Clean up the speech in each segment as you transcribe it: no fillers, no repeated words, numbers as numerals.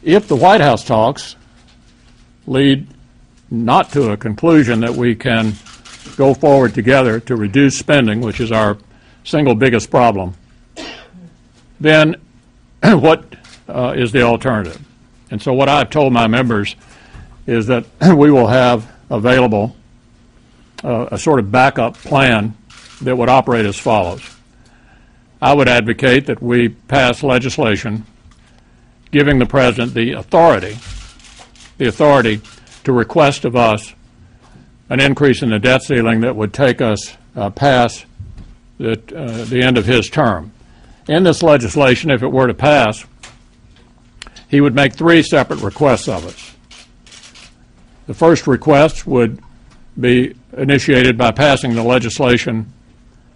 If the White House talks lead not to a conclusion that we can go forward together to reduce spending, which is our single biggest problem, then what is the alternative? And so what I've told my members is that we will have available a sort of backup plan that would operate as follows. I would advocate that we pass legislation giving the President the authority to request of us an increase in the debt ceiling that would take us past the end of his term. In this legislation, if it were to pass, he would make three separate requests of us. The first request would be initiated by passing the legislation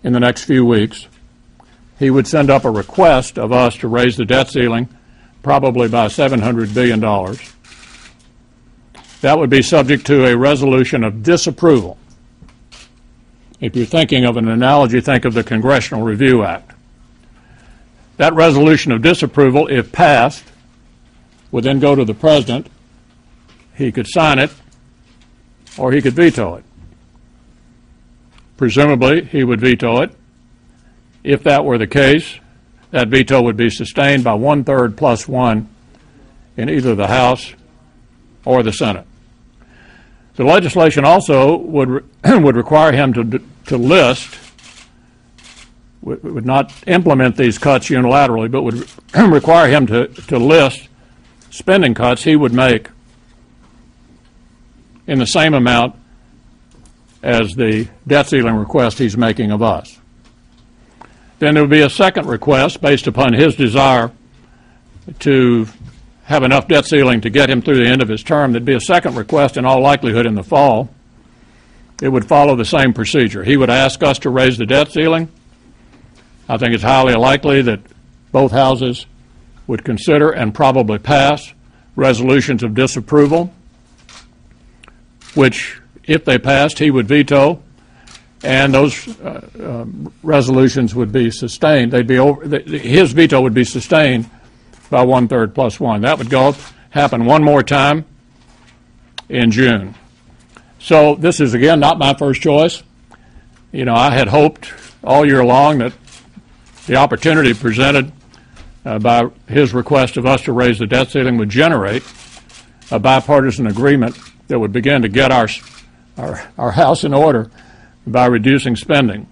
in the next few weeks. He would send up a request of us to raise the debt ceiling probably by $700 billion. That would be subject to a resolution of disapproval. If you're thinking of an analogy, think of the Congressional Review Act. That resolution of disapproval, if passed, would then go to the President. He could sign it, or he could veto it. Presumably, he would veto it. If that were the case, that veto would be sustained by 1/3 plus 1 in either the House or the Senate. The legislation also would require him to list, would not implement these cuts unilaterally, but would require him to list spending cuts he would make in the same amount as the debt ceiling request he's making of us. Then there would be a second request based upon his desire to have enough debt ceiling to get him through the end of his term. There'd be a second request in all likelihood in the fall. It would follow the same procedure. He would ask us to raise the debt ceiling. I think it's highly likely that both houses would consider and probably pass resolutions of disapproval, which, if they passed, he would veto, and those resolutions would be sustained. His veto would be sustained by 1/3 plus 1. That would happen one more time in June. So this is, again, not my first choice. You know, I had hoped all year long that the opportunity presented by his request of us to raise the debt ceiling would generate a bipartisan agreement that would begin to get our house in order by reducing spending.